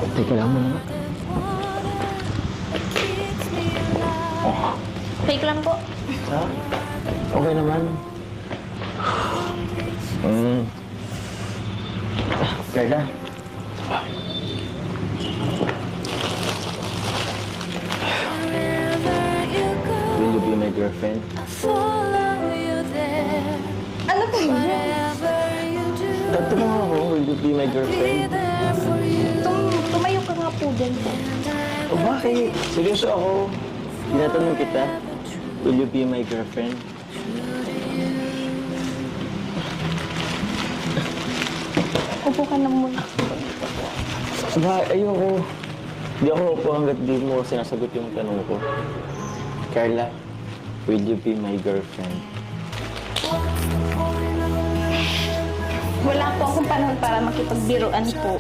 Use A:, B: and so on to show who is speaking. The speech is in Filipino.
A: Teka lang muna.
B: Fake lang po.
A: Ha? Okay naman. Carla. Will you be my girlfriend?
B: Ano po yun?
A: Tatanong ako, will you be my girlfriend?
B: Tumayo ka nga po dyan.
A: O bakit? Seryoso ako. Tinatanong kita, will you be my girlfriend?
B: Upo ka na muna.
A: Aba, ayoko. Hindi ako upo hanggat di mo sinasagot yung tanong ko. Carla, will you be my girlfriend?
B: Wala po akong panahon para makipagbiruan po.